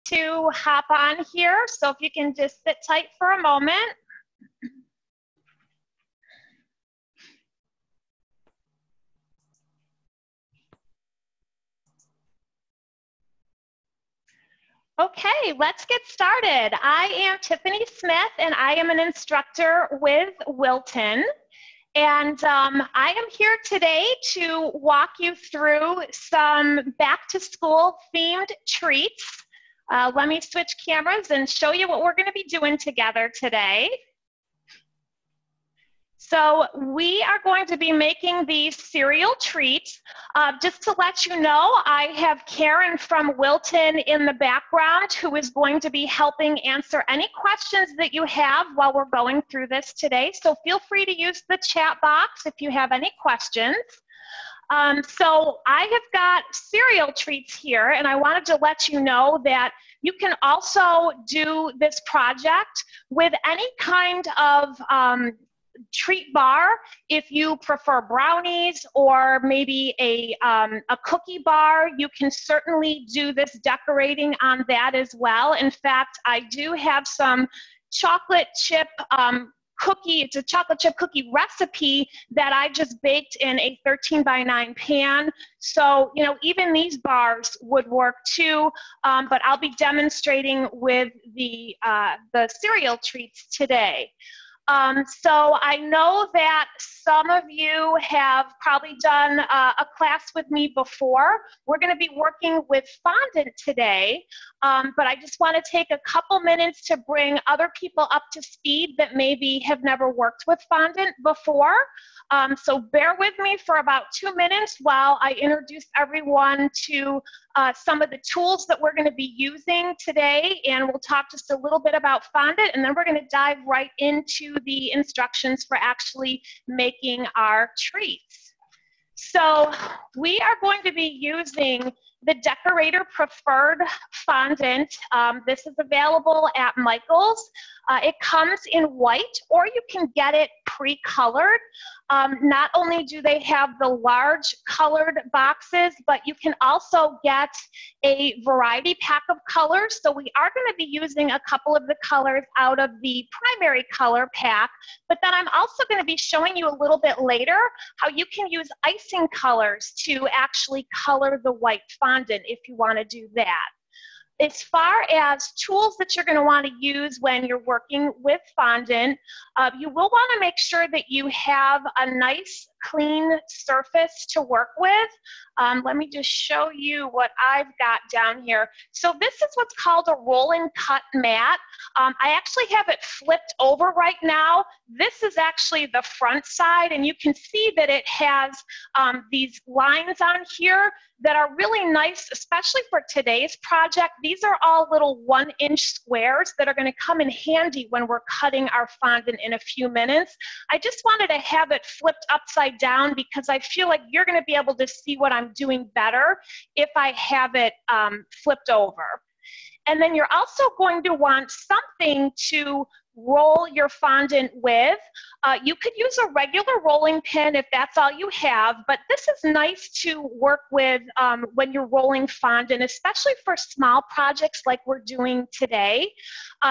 to hop on here, so if you can just sit tight for a moment. Okay, let's get started. I am Tiffany Smith, and I am an instructor with Wilton. And I am here today to walk you through some back-to-school themed treats. Let me switch cameras and show you what we're going to be doing together today. So we are going to be making these cereal treats. Just to let you know, I have Karen from Wilton in the background who is going to be helping answer any questions that you have while we're going through this today. So feel free to use the chat box if you have any questions. So I have got cereal treats here, and I wanted to let you know that you can also do this project with any kind of treat bar. If you prefer brownies or maybe a cookie bar, you can certainly do this decorating on that as well. In fact, I do have some chocolate chip cookie. It's a chocolate chip cookie recipe that I just baked in a 13x9 pan. So, you know, even these bars would work too, but I'll be demonstrating with the cereal treats today. So I know that some of you have probably done a class with me before. We're going to be working with fondant today, but I just want to take a couple minutes to bring other people up to speed that maybe have never worked with fondant before. So bear with me for about 2 minutes while I introduce everyone to some of the tools that we're going to be using today, and we'll talk just a little bit about fondant, and then we're going to dive right into the instructions for actually making our treats. So we are going to be using the Decorator Preferred Fondant. This is available at Michael's. It comes in white, or you can get it pre-colored. Not only do they have the large colored boxes, but you can also get a variety pack of colors. So we are going to be using a couple of the colors out of the primary color pack, but then I'm also going to be showing you a little bit later how you can use icing colors to actually color the white fondant if you want to do that. As far as tools that you're going to want to use when you're working with fondant, you will want to make sure that you have a nice clean surface to work with. Let me just show you what I've got down here. So this is what's called a roll and cut mat. I actually have it flipped over right now. This is actually the front side, and you can see that it has these lines on here that are really nice, especially for today's project. These are all little 1-inch squares that are going to come in handy when we're cutting our fondant in a few minutes. I just wanted to have it flipped upside down because I feel like you're going to be able to see what I'm doing better if I have it flipped over. And then you're also going to want something to roll your fondant with. You could use a regular rolling pin if that's all you have, but this is nice to work with when you're rolling fondant, especially for small projects like we're doing today.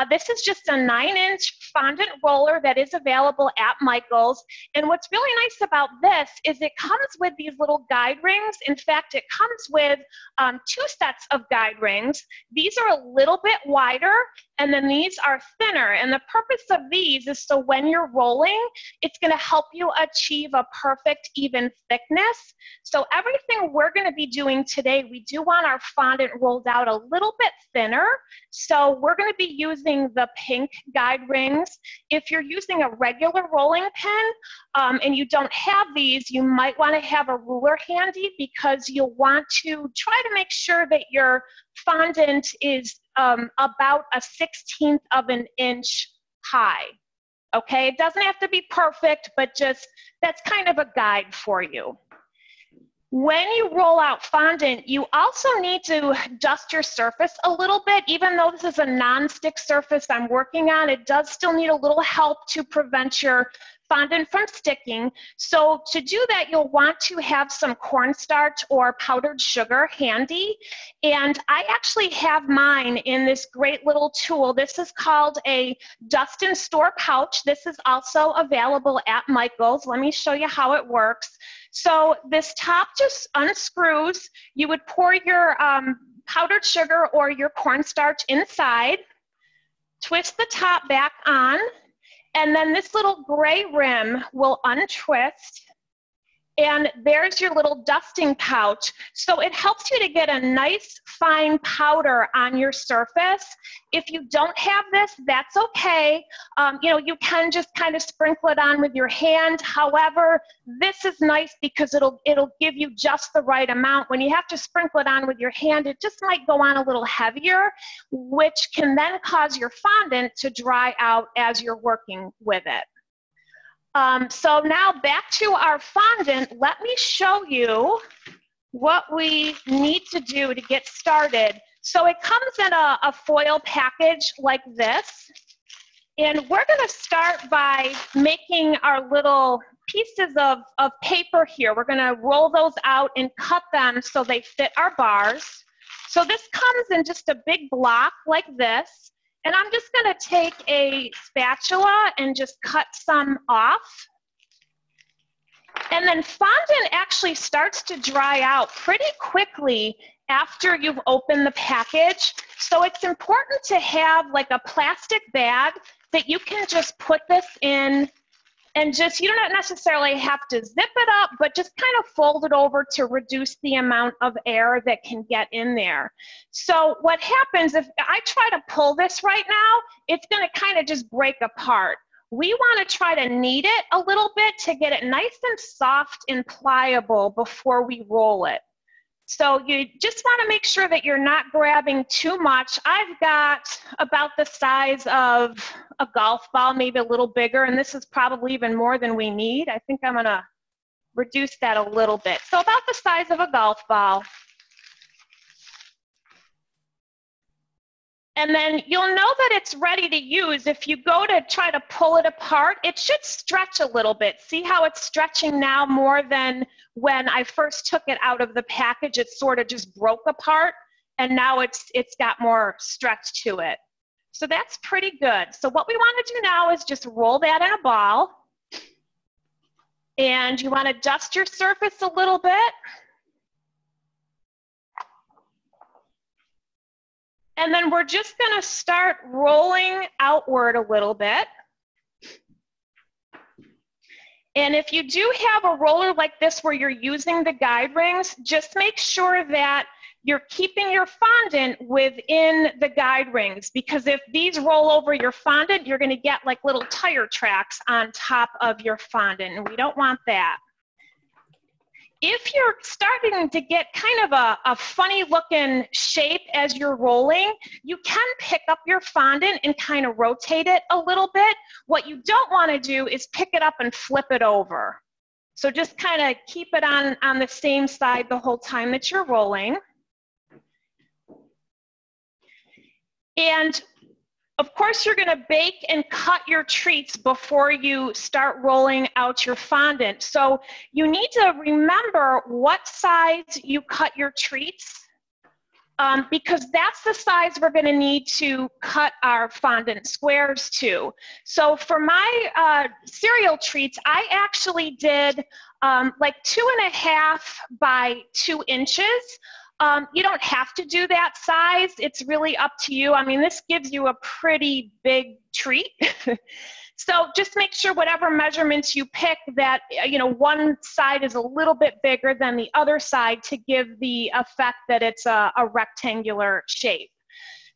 This is just a 9-inch fondant roller that is available at Michael's. And what's really nice about this is it comes with these little guide rings. In fact, it comes with 2 sets of guide rings. These are a little bit wider, and then these are thinner. And the purpose of these is so when you're rolling, it's going to help you achieve a perfect even thickness. So everything we're going to be doing today, we do want our fondant rolled out a little bit thinner. So we're going to be using the pink guide rings. If you're using a regular rolling pin and you don't have these, you might want to have a ruler handy because you'll want to try to make sure that your fondant is about a 1/16 of an inch high. Okay, it doesn't have to be perfect, but just that's kind of a guide for you. When you roll out fondant, you also need to dust your surface a little bit. Even though this is a non-stick surface I'm working on, it does still need a little help to prevent your fondant from sticking. So to do that, you'll want to have some cornstarch or powdered sugar handy. And I actually have mine in this great little tool. This is called a Dust and Store pouch. This is also available at Michael's. Let me show you how it works. So this top just unscrews. You would pour your powdered sugar or your cornstarch inside, twist the top back on, and then this little gray rim will untwist, and there's your little dusting pouch. So it helps you to get a nice fine powder on your surface. If you don't have this, that's okay. You know, you can just kind of sprinkle it on with your hand. However, this is nice because it'll give you just the right amount. When you have to sprinkle it on with your hand, it just might go on a little heavier, which can then cause your fondant to dry out as you're working with it. So now back to our fondant, let me show you what we need to do to get started. So it comes in a foil package like this, and we're going to start by making our little pieces of paper here. We're going to roll those out and cut them so they fit our bars. So this comes in just a big block like this. And I'm just going to take a spatula and just cut some off. And then fondant actually starts to dry out pretty quickly after you've opened the package. So it's important to have like a plastic bag that you can just put this in, and just, you don't necessarily have to zip it up, but just kind of fold it over to reduce the amount of air that can get in there. So what happens if I try to pull this right now, it's going to kind of just break apart. We want to try to knead it a little bit to get it nice and soft and pliable before we roll it. So you just want to make sure that you're not grabbing too much. I've got about the size of a golf ball, maybe a little bigger, and this is probably even more than we need. I think I'm going to reduce that a little bit. So about the size of a golf ball. And then you'll know that it's ready to use if you go to try to pull it apart. It should stretch a little bit. See how it's stretching now more than when I first took it out of the package. It sort of just broke apart, and now it's got more stretch to it. So that's pretty good. So what we want to do now is just roll that in a ball. And you want to dust your surface a little bit. And then we're just going to start rolling outward a little bit. And if you do have a roller like this where you're using the guide rings, just make sure that you're keeping your fondant within the guide rings, because if these roll over your fondant, you're going to get like little tire tracks on top of your fondant, and we don't want that. If you're starting to get kind of a funny looking shape as you're rolling, you can pick up your fondant and kind of rotate it a little bit. What you don't want to do is pick it up and flip it over. So just kind of keep it on the same side the whole time that you're rolling. And of course, you're going to bake and cut your treats before you start rolling out your fondant. So you need to remember what size you cut your treats, because that's the size we're going to need to cut our fondant squares to. So for my cereal treats, I actually did like 2.5 by 2 inches. You don't have to do that size. It's really up to you. I mean, this gives you a pretty big treat. So just make sure whatever measurements you pick that, you know, one side is a little bit bigger than the other side to give the effect that it's a rectangular shape.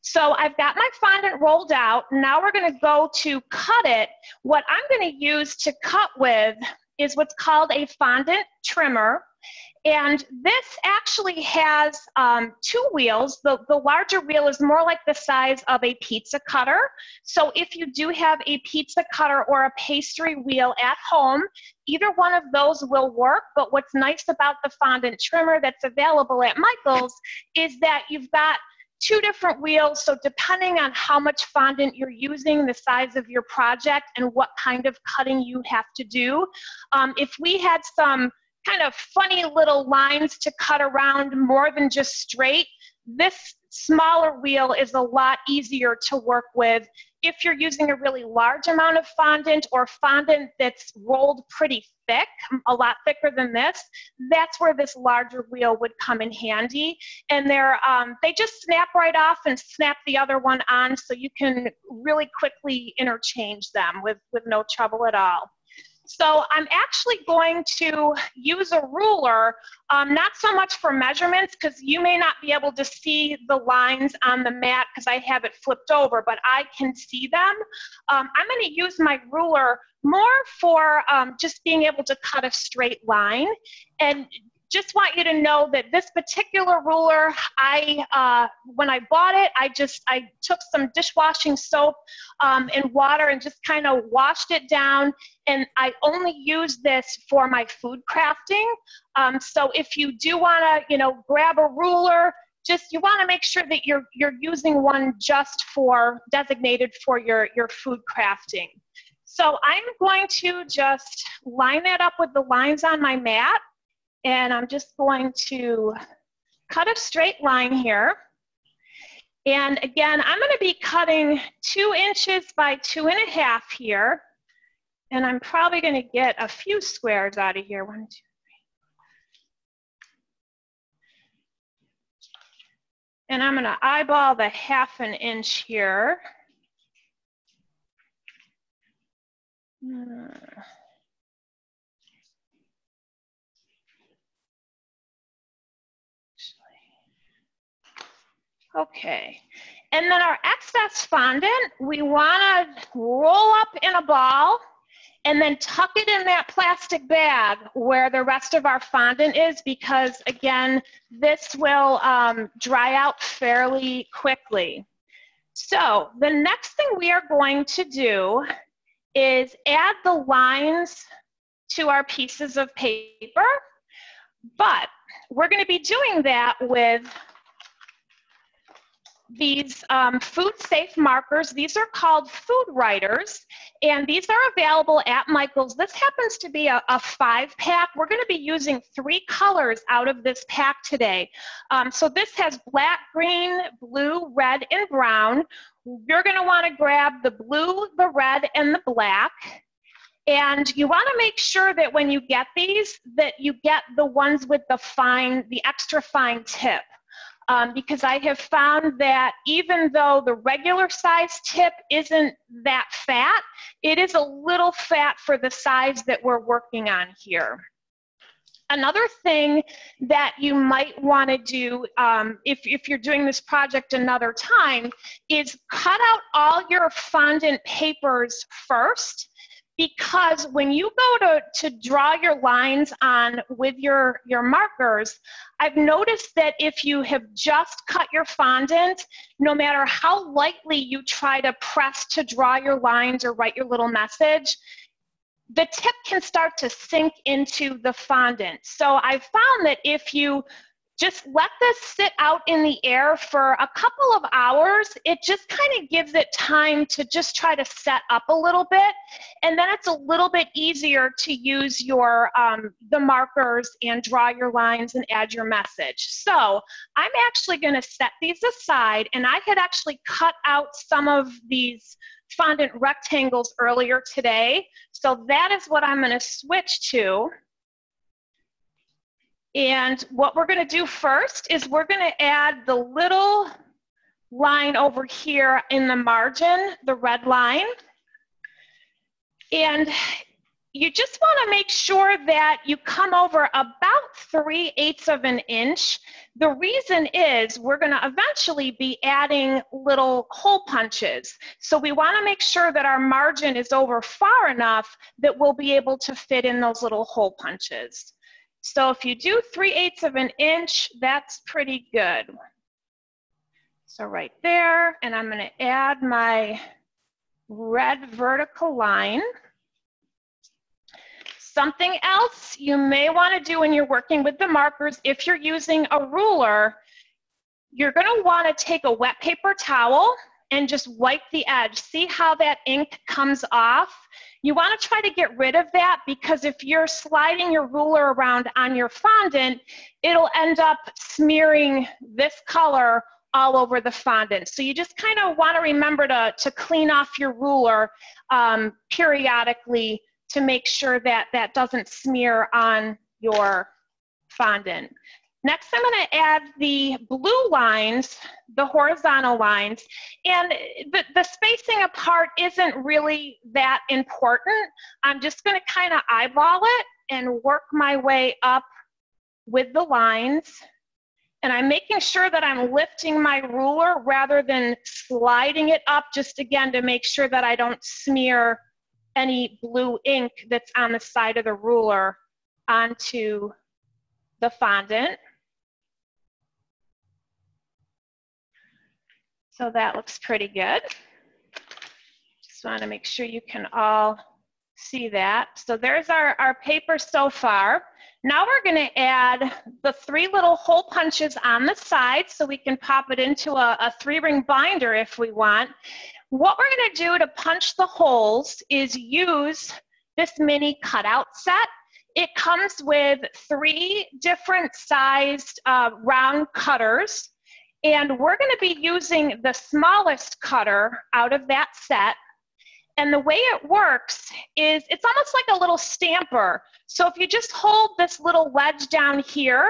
So I've got my fondant rolled out. Now we're going to go to cut it. What I'm going to use to cut with is what's called a fondant trimmer. And this actually has 2 wheels. The larger wheel is more like the size of a pizza cutter. So if you do have a pizza cutter or a pastry wheel at home, either one of those will work. But what's nice about the fondant trimmer that's available at Michael's is that you've got 2 different wheels, so depending on how much fondant you're using, the size of your project, and what kind of cutting you have to do. If we had some kind of funny little lines to cut around more than just straight, this smaller wheel is a lot easier to work with. If you're using a really large amount of fondant or fondant that's rolled pretty thick, a lot thicker than this, that's where this larger wheel would come in handy. And they just snap right off and snap the other one on, so you can really quickly interchange them with no trouble at all. So I'm actually going to use a ruler, not so much for measurements, because you may not be able to see the lines on the mat because I have it flipped over, but I can see them. I'm going to use my ruler more for just being able to cut a straight line. And just want you to know that this particular ruler, when I bought it, I took some dishwashing soap and water and just kind of washed it down, and I only use this for my food crafting. So if you do want to, grab a ruler, you want to make sure that you're using one just designated for your food crafting. So I'm going to just line that up with the lines on my mat. And I'm just going to cut a straight line here. And again, I'm going to be cutting 2 inches by 2.5 here. And I'm probably going to get a few squares out of here. 1, 2, 3. And I'm going to eyeball the 1/2 inch here. Okay, and then our excess fondant, we want to roll up in a ball and then tuck it in that plastic bag where the rest of our fondant is, because again, this will dry out fairly quickly. So the next thing we are going to do is add the lines to our pieces of paper, but we're going to be doing that with these food safe markers. These are called food writers, and these are available at Michael's. This happens to be a 5-pack. We're going to be using 3 colors out of this pack today. So this has black, green, blue, red, and brown. You're going to want to grab the blue, the red, and the black. And you want to make sure that when you get these, that you get the ones with the extra fine tip. Because I have found that even though the regular size tip isn't that fat, it is a little fat for the size that we're working on here. Another thing that you might want to do if you're doing this project another time is cut out all your fondant papers first, because when you go to draw your lines on with your markers, I've noticed that if you have just cut your fondant, no matter how lightly you try to press to draw your lines or write your little message, the tip can start to sink into the fondant. So I've found that if you just let this sit out in the air for a couple of hours, it just kind of gives it time to just try to set up a little bit. And then it's a little bit easier to use your the markers and draw your lines and add your message. So I'm actually going to set these aside, and I had actually cut out some of these fondant rectangles earlier today. So that is what I'm going to switch to. And what we're going to do first is we're going to add the little line over here in the margin, the red line. And you just want to make sure that you come over about 3/8 of an inch. The reason is we're going to eventually be adding little hole punches. So we want to make sure that our margin is over far enough that we'll be able to fit in those little hole punches. So if you do 3/8 of an inch, that's pretty good. So right there, and I'm going to add my red vertical line. Something else you may want to do when you're working with the markers, if you're using a ruler, you're going to want to take a wet paper towel and just wipe the edge. See how that ink comes off? You want to try to get rid of that, because if you're sliding your ruler around on your fondant, it'll end up smearing this color all over the fondant. So you just kind of want to remember to clean off your ruler periodically to make sure that that doesn't smear on your fondant. Next, I'm going to add the blue lines, the horizontal lines, and the spacing apart isn't really that important. I'm just going to kind of eyeball it and work my way up with the lines. And I'm making sure that I'm lifting my ruler rather than sliding it up, just again to make sure that I don't smear any blue ink that's on the side of the ruler onto the fondant. So that looks pretty good. Just want to make sure you can all see that. So there's our paper so far. Now we're going to add the 3 little hole punches on the side so we can pop it into a 3-ring binder if we want. What we're going to do to punch the holes is use this mini cutout set. It comes with 3 different sized round cutters. And we're going to be using the smallest cutter out of that set. And the way it works is it's almost like a little stamper. So if you just hold this little wedge down here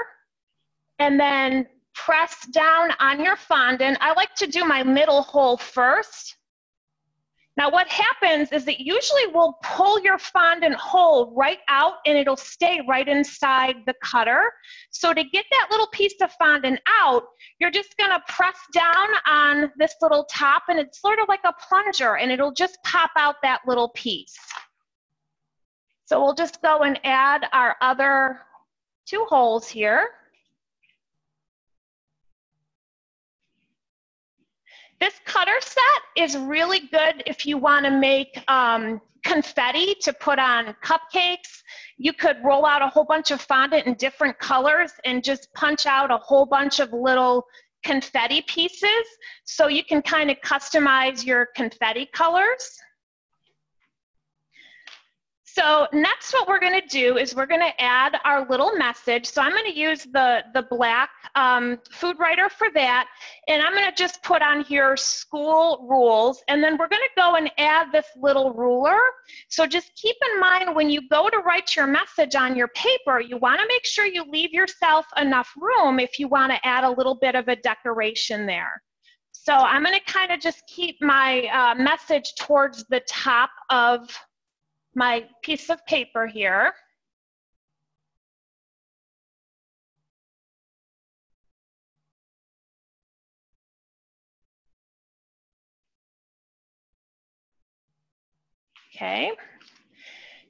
and then press down on your fondant, I like to do my middle hole first. Now what happens is it usually will pull your fondant hole right out and it'll stay right inside the cutter. So to get that little piece of fondant out, you're just gonna press down on this little top, and it's sort of like a plunger, and it'll just pop out that little piece. So we'll just go and add our other 2 holes here. This cutter set is really good if you want to make confetti to put on cupcakes. You could roll out a whole bunch of fondant in different colors and just punch out a whole bunch of little confetti pieces. So you can kind of customize your confetti colors. So next what we're going to do is we're going to add our little message. So I'm going to use the black food writer for that. And I'm going to just put on here school rules. And then we're going to go and add this little ruler. So just keep in mind when you go to write your message on your paper, you want to make sure you leave yourself enough room if you want to add a little bit of a decoration there. So I'm going to kind of just keep my message towards the top of my piece of paper here. Okay.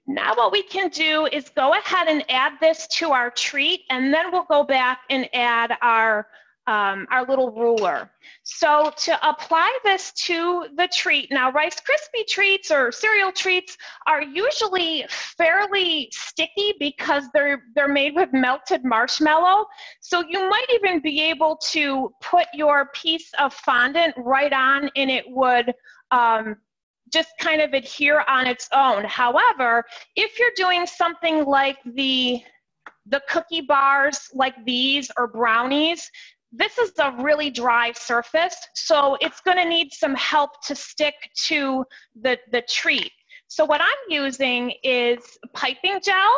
Now what we can do is go ahead and add this to our treat, and then we'll go back and add our little ruler. So to apply this to the treat, now Rice Krispie treats or cereal treats are usually fairly sticky because they're made with melted marshmallow. So you might even be able to put your piece of fondant right on and it would just kind of adhere on its own. However, if you're doing something like the cookie bars like these or brownies, this is a really dry surface, so it's going to need some help to stick to the treat. So what I'm using is piping gel.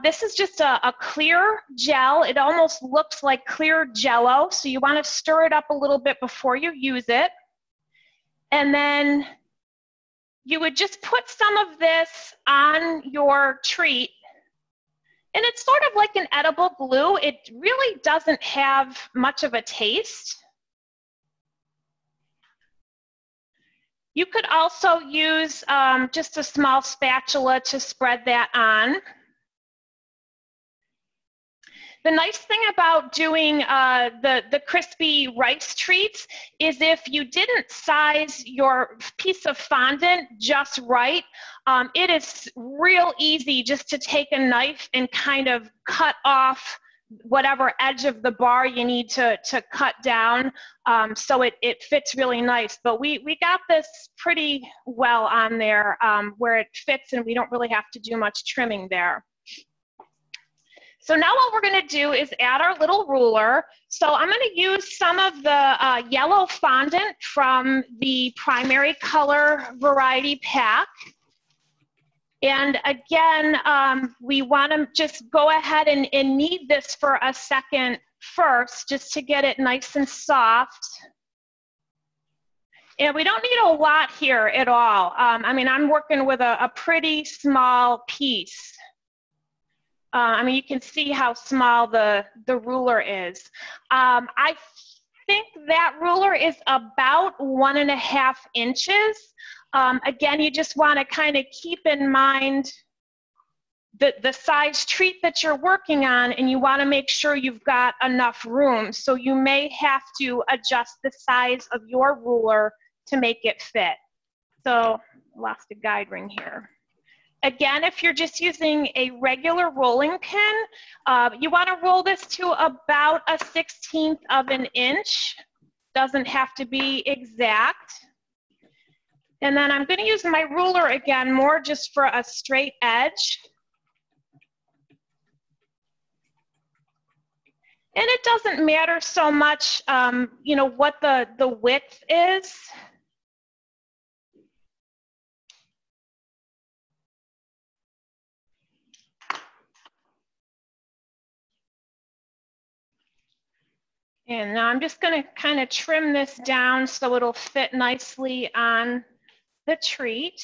This is just a clear gel. It almost looks like clear Jell-O, so you want to stir it up a little bit before you use it. And then you would just put some of this on your treat. And it's sort of like an edible glue. It really doesn't have much of a taste. You could also use just a small spatula to spread that on. The nice thing about doing the crispy rice treats is if you didn't size your piece of fondant just right, it is real easy just to take a knife and kind of cut off whatever edge of the bar you need to cut down, so it fits really nice. But we got this pretty well on there where it fits, and we don't really have to do much trimming there. So now what we're going to do is add our little ruler. So I'm going to use some of the yellow fondant from the primary color variety pack. And again, we want to just go ahead and knead this for a second first, just to get it nice and soft. And we don't need a lot here at all. I mean, I'm working with a pretty small piece. I mean, you can see how small the ruler is. I think that ruler is about 1.5 inches. Again, you just want to kind of keep in mind the size treat that you're working on, and you want to make sure you've got enough room. So you may have to adjust the size of your ruler to make it fit. So, lost a guide ring here. Again, if you're just using a regular rolling pin, you want to roll this to about 1/16 of an inch. Doesn't have to be exact. And then I'm going to use my ruler again, more just for a straight edge. And it doesn't matter so much, you know, what the width is. And now I'm just going to kind of trim this down so it'll fit nicely on the treat.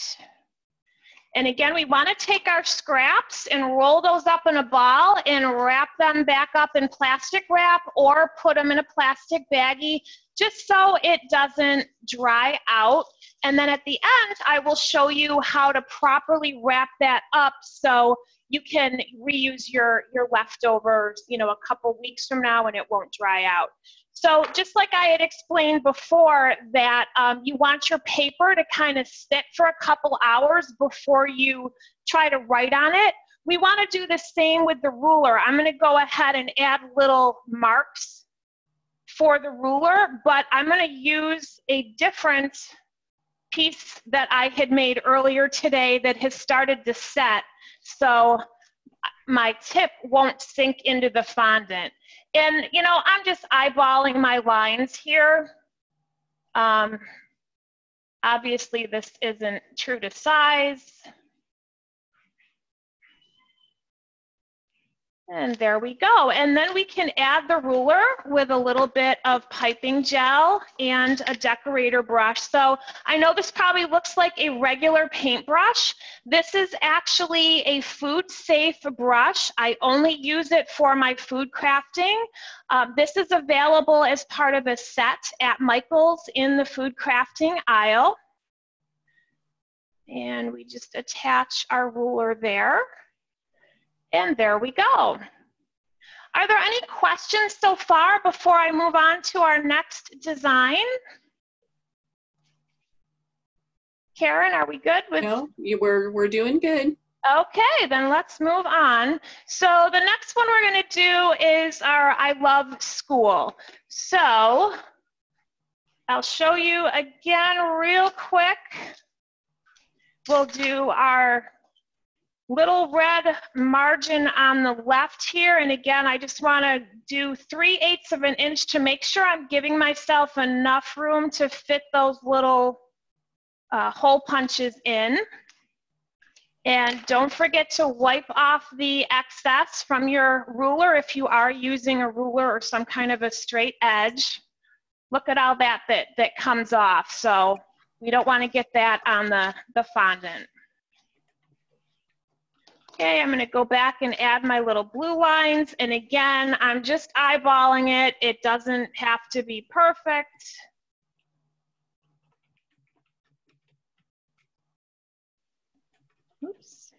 And again, we want to take our scraps and roll those up in a ball and wrap them back up in plastic wrap, or put them in a plastic baggie, just so it doesn't dry out. And then at the end, I will show you how to properly wrap that up so you can reuse your leftovers, you know, a couple weeks from now, and it won't dry out. So just like I had explained before, that you want your paper to kind of sit for a couple hours before you try to write on it. We want to do the same with the ruler. I'm going to go ahead and add little marks for the ruler, but I'm going to use a different piece that I had made earlier today that has started to set, so my tip won't sink into the fondant. And, you know, I'm just eyeballing my lines here. Obviously, this isn't true to size. And there we go. And then we can add the ruler with a little bit of piping gel and a decorator brush. So I know this probably looks like a regular paintbrush. This is actually a food-safe brush. I only use it for my food crafting. This is available as part of a set at Michael's in the food crafting aisle. And we just attach our ruler there. And there we go. Are there any questions so far before I move on to our next design? Karen, are we good with? No, we're doing good. Okay, then let's move on. So the next one we're going to do is our I Love School. So I'll show you again real quick. We'll do our little red margin on the left here. And again, I just want to do 3/8 of an inch to make sure I'm giving myself enough room to fit those little hole punches in. And don't forget to wipe off the excess from your ruler if you are using a ruler or some kind of a straight edge. Look at all that comes off. So we don't want to get that on the fondant. Okay, I'm going to go back and add my little blue lines. And again, I'm just eyeballing it. It doesn't have to be perfect. Oops.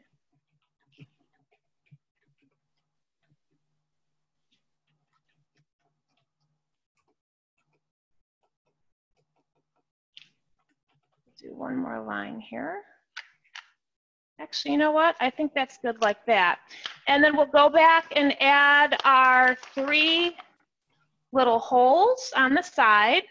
Do one more line here. Actually, you know what? I think that's good like that. And then we'll go back and add our 3 little holes on the side.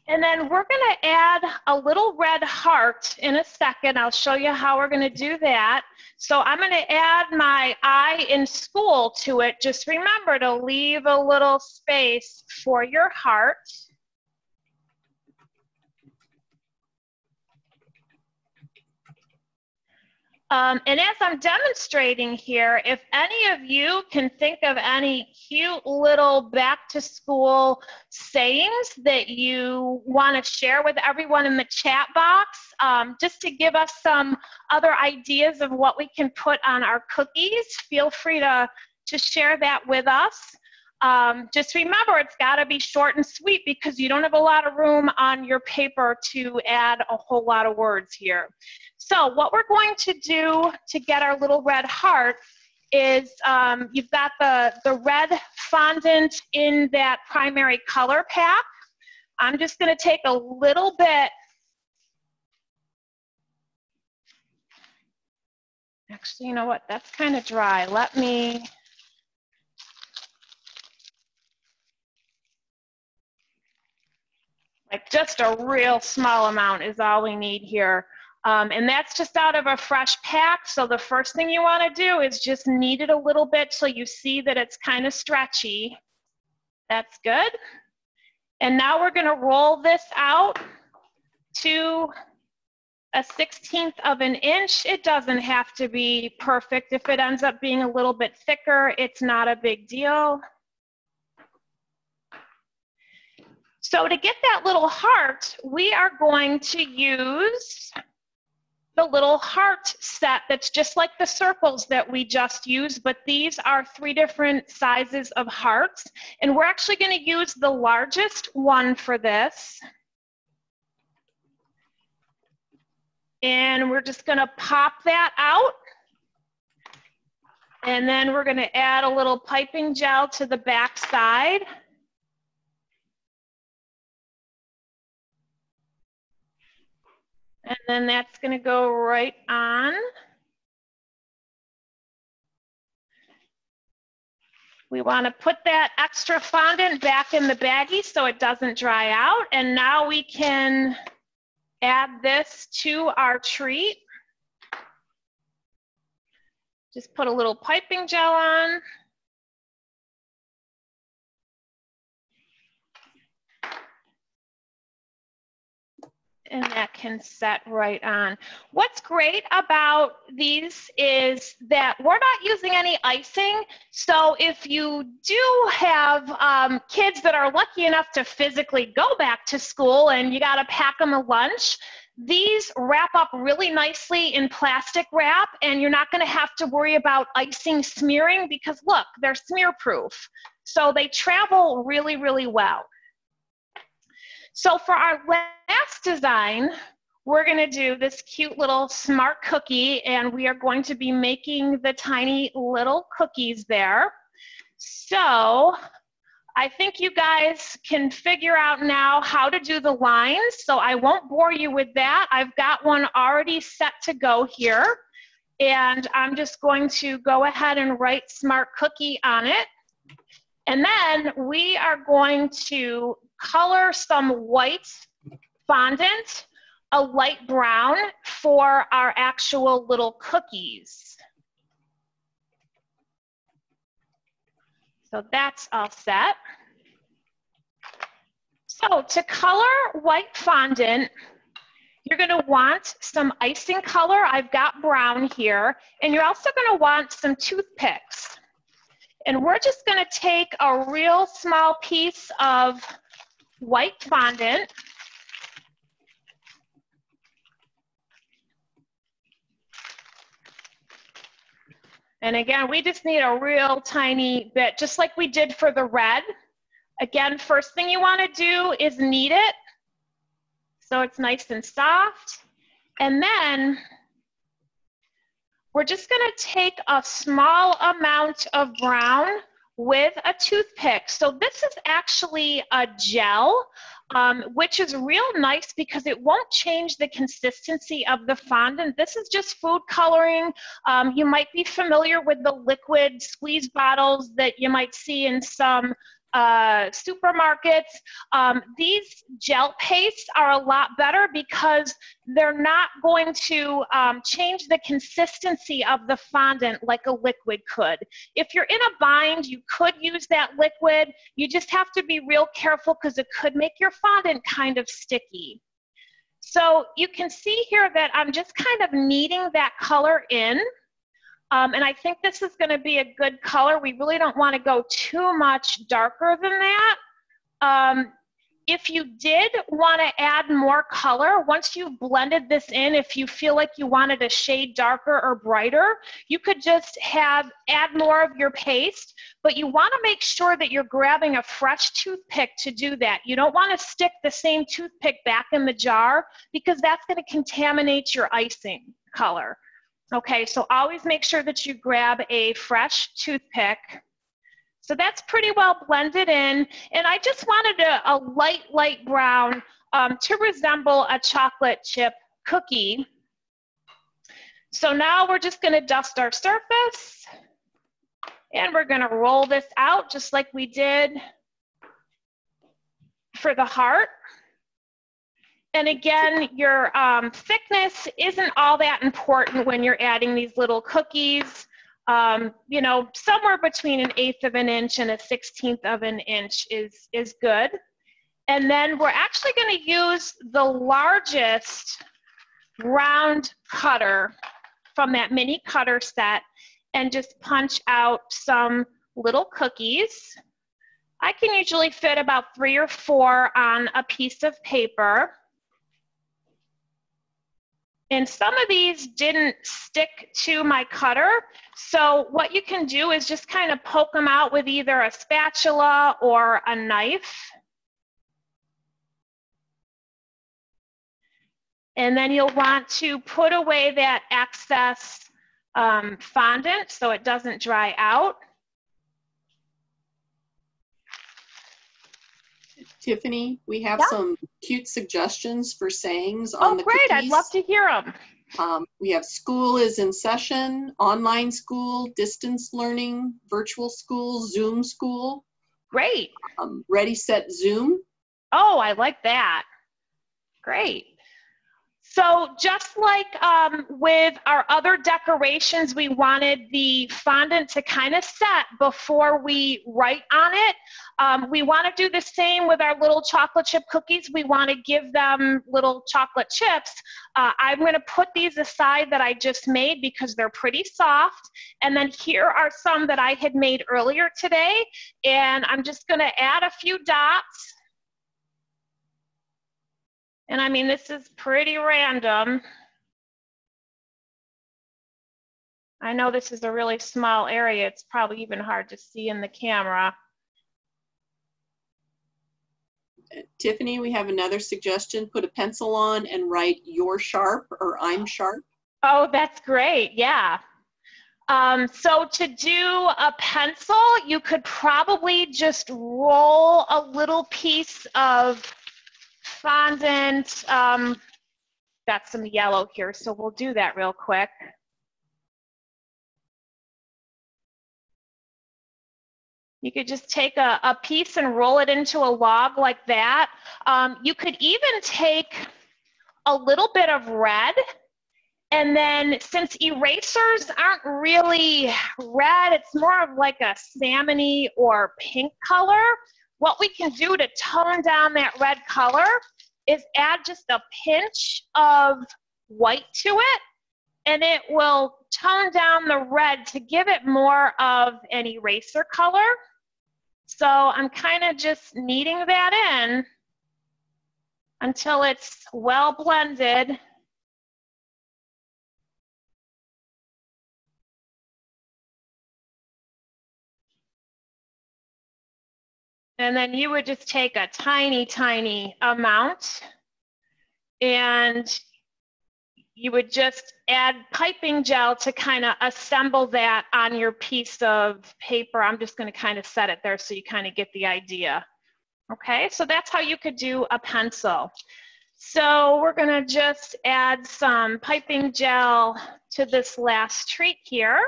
And then we're going to add a little red heart in a second. I'll show you how we're going to do that. So I'm going to add my I in school to it. Just remember to leave a little space for your heart. And as I'm demonstrating here, if any of you can think of any cute little back to school sayings that you want to share with everyone in the chat box, just to give us some other ideas of what we can put on our cookies, feel free to share that with us. Just remember, it's got to be short and sweet because you don't have a lot of room on your paper to add a whole lot of words here. So what we're going to do to get our little red heart is you've got the red fondant in that primary color pack. I'm just going to take a little bit. Actually, you know what? That's kind of dry. Let me... Like just a real small amount is all we need here. And that's just out of a fresh pack. So the first thing you want to do is just knead it a little bit so you see that it's kind of stretchy. That's good. And now we're going to roll this out to a 1/16 of an inch. It doesn't have to be perfect. If it ends up being a little bit thicker, it's not a big deal. So to get that little heart, we are going to use the little heart set that's just like the circles that we just used, but these are 3 different sizes of hearts. And we're actually going to use the largest one for this. And we're just going to pop that out. And then we're going to add a little piping gel to the back side. And then that's going to go right on. We want to put that extra fondant back in the baggie so it doesn't dry out. And now we can add this to our treat. Just put a little piping gel on. And that can set right on. What's great about these is that we're not using any icing. So if you do have kids that are lucky enough to physically go back to school and you got to pack them a lunch, these wrap up really nicely in plastic wrap, and you're not going to have to worry about icing smearing because look, they're smear proof. So they travel really, really well. So for our last design, we're going to do this cute little smart cookie, and we are going to be making the tiny little cookies there. So I think you guys can figure out now how to do the lines, so I won't bore you with that. I've got one already set to go here, and I'm just going to go ahead and write smart cookie on it. And then we are going to color some white fondant, a light brown, for our actual little cookies. So that's all set. So to color white fondant, you're going to want some icing color. I've got brown here. And you're also going to want some toothpicks. And we're just going to take a real small piece of white fondant. And again, we just need a real tiny bit, just like we did for the red. Again, first thing you want to do is knead it so it's nice and soft. And then we're just going to take a small amount of brown, with a toothpick. So this is actually a gel, which is real nice because it won't change the consistency of the fondant. This is just food coloring. You might be familiar with the liquid squeeze bottles that you might see in some supermarkets. These gel pastes are a lot better because they're not going to change the consistency of the fondant like a liquid could. If you're in a bind, you could use that liquid. You just have to be real careful because it could make your fondant kind of sticky. So you can see here that I'm just kind of kneading that color in. And I think this is going to be a good color. We really don't want to go too much darker than that. If you did want to add more color, once you've blended this in, if you feel like you wanted a shade darker or brighter, you could just add more of your paste, but you want to make sure that you're grabbing a fresh toothpick to do that. You don't want to stick the same toothpick back in the jar because that's going to contaminate your icing color. Okay, so always make sure that you grab a fresh toothpick. So that's pretty well blended in. And I just wanted a light brown to resemble a chocolate chip cookie. So now we're just gonna dust our surface and we're gonna roll this out just like we did for the heart. And again, your thickness isn't all that important when you're adding these little cookies. You know, somewhere between 1/8 of an inch and 1/16 of an inch is good. And then we're actually going to use the largest round cutter from that mini cutter set and just punch out some little cookies. I can usually fit about 3 or 4 on a piece of paper. And some of these didn't stick to my cutter. So what you can do is just kind of poke them out with either a spatula or a knife. And then you'll want to put away that excess fondant so it doesn't dry out. Tiffany, we have some cute suggestions for sayings on the great. cookies. I'd love to hear them. We have school is in session, online school, distance learning, virtual school, Zoom school. Great. Ready, set, Zoom. Oh, I like that. Great. So just like with our other decorations, we wanted the fondant to kind of set before we write on it. We want to do the same with our little chocolate chip cookies. We want to give them little chocolate chips. I'm going to put these aside that I just made because they're pretty soft. And then here are some that I had made earlier today. And I'm just going to add a few dots. And I mean, this is pretty random. I know this is a really small area. It's probably even hard to see in the camera. Tiffany, we have another suggestion. Put a pencil on and write "you're sharp" or "I'm sharp." Oh, that's great. Yeah. So to do a pencil, you could probably just roll a little piece of fondant. Got some yellow here, so we'll do that real quick. You could just take a piece and roll it into a log like that. You could even take a little bit of red, and then since erasers aren't really red, it's more of like a salmony or pink color, what we can do to tone down that red color is add just a pinch of white to it, and it will tone down the red to give it more of an eraser color. So I'm kind of just kneading that in until it's well blended. And then you would just take a tiny, tiny amount and you would just add piping gel to kind of assemble that on your piece of paper. I'm just going to kind of set it there so you kind of get the idea. Okay, so that's how you could do a pencil. So we're going to just add some piping gel to this last treat here.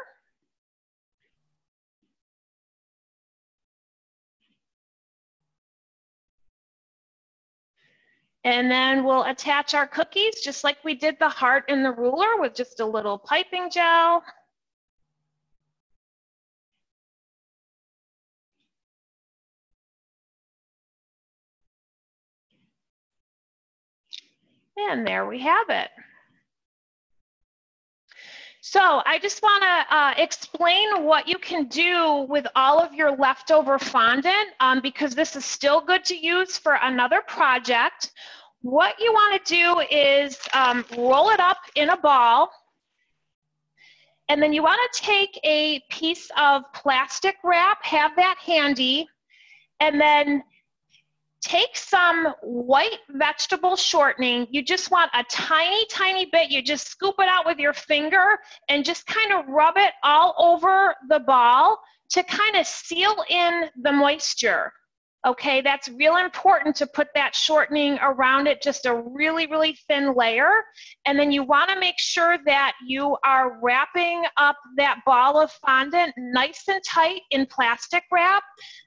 And then we'll attach our cookies just like we did the heart and the ruler with just a little piping gel. And there we have it. So I just want to explain what you can do with all of your leftover fondant because this is still good to use for another project. What you want to do is roll it up in a ball, and then you want to take a piece of plastic wrap, have that handy, and then take some white vegetable shortening. You just want a tiny, tiny bit. You just scoop it out with your finger and just kind of rub it all over the ball to kind of seal in the moisture. Okay, that's real important to put that shortening around it, just a really, really thin layer. And then you want to make sure that you are wrapping up that ball of fondant nice and tight in plastic wrap.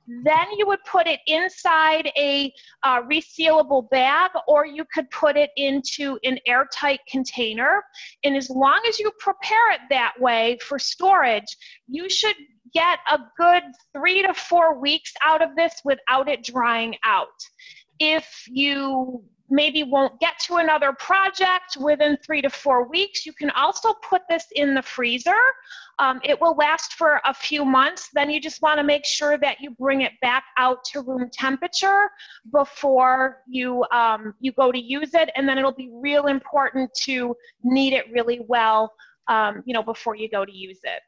Then you would put it inside a resealable bag, or you could put it into an airtight container. And as long as you prepare it that way for storage, you should get a good 3 to 4 weeks out of this without it drying out. If you maybe won't get to another project within 3 to 4 weeks, you can also put this in the freezer. It will last for a few months. Then you just want to make sure that you bring it back out to room temperature before you go to use it. And then it'll be real important to knead it really well, before you go to use it.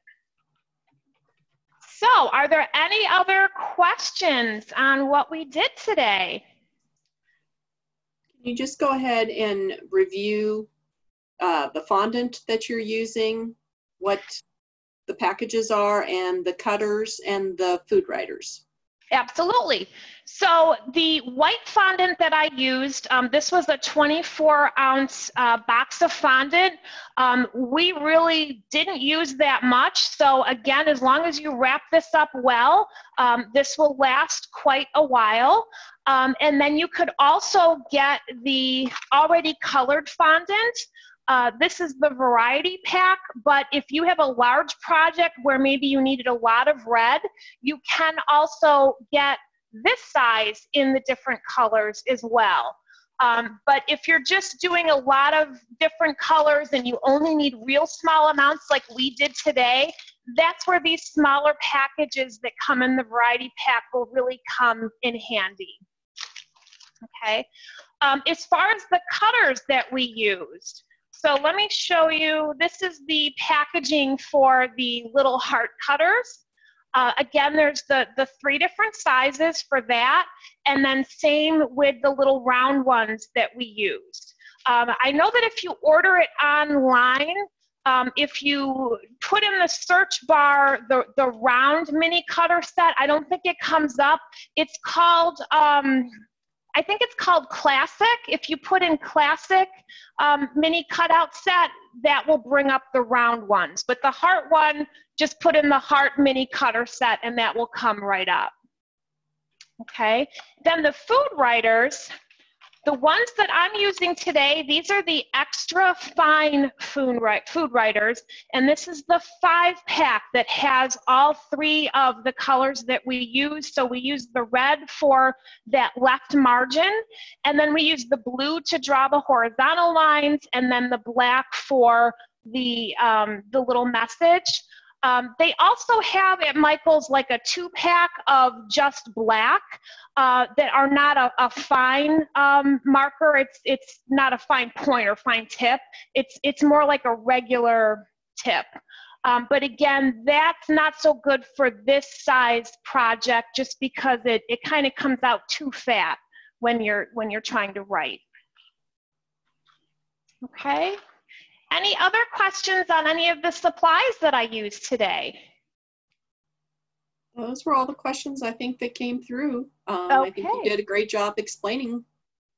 So, are there any other questions on what we did today? Can you just go ahead and review the fondant that you're using, what the packages are, and the cutters and the food writers? Absolutely. So the white fondant that I used, this was a 24-ounce box of fondant. We really didn't use that much. So again, as long as you wrap this up well, this will last quite a while. And then you could also get the already colored fondant. This is the variety pack, but if you have a large project where maybe you needed a lot of red, you can also get this size in the different colors as well. But if you're just doing a lot of different colors and you only need real small amounts like we did today, that's where these smaller packages that come in the variety pack will really come in handy. Okay. As far as the cutters that we used, so let me show you, this is the packaging for the little heart cutters. Again, there's the 3 different sizes for that, and then same with the little round ones that we used. I know that if you order it online, if you put in the search bar the round mini cutter set, I don't think it comes up. It's called, I think it's called Classic. If you put in Classic mini cutout set, that will bring up the round ones. But the heart one, just put in the heart mini cutter set and that will come right up. Okay, then the food writers, the ones that I'm using today, these are the extra fine food writers, and this is the 5-pack that has all 3 of the colors that we use. So we use the red for that left margin, and then we use the blue to draw the horizontal lines, and then the black for the little message. They also have at Michael's like a 2-pack of just black that are not a fine marker. It's not a fine point or fine tip. It's more like a regular tip. But again, that's not so good for this size project just because it kind of comes out too fat when you're trying to write. Okay. Any other questions on any of the supplies that I used today? Those were all the questions I think that came through. I think you Okay. did a great job explaining.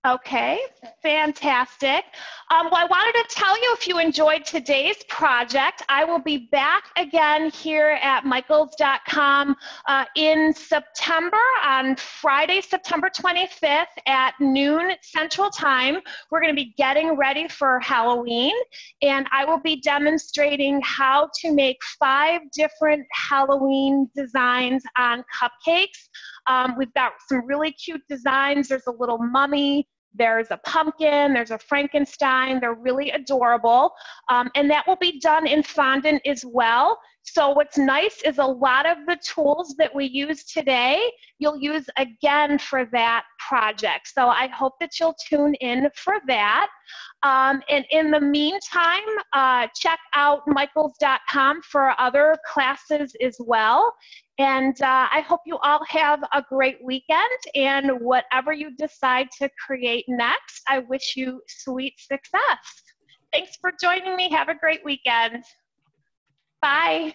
Okay, fantastic. Well, I wanted to tell you, if you enjoyed today's project, I will be back again here at michaels.com in September, on Friday, September 25th at noon Central Time. We're going to be getting ready for Halloween, and I will be demonstrating how to make 5 different Halloween designs on cupcakes. We've got some really cute designs. There's a little mummy, there's a pumpkin, there's a Frankenstein. They're really adorable. And that will be done in fondant as well. So what's nice is a lot of the tools that we use today, you'll use again for that project. So I hope that you'll tune in for that. And in the meantime, check out michaels.com for other classes as well. And I hope you all have a great weekend, and whatever you decide to create next, I wish you sweet success. Thanks for joining me. Have a great weekend. Bye.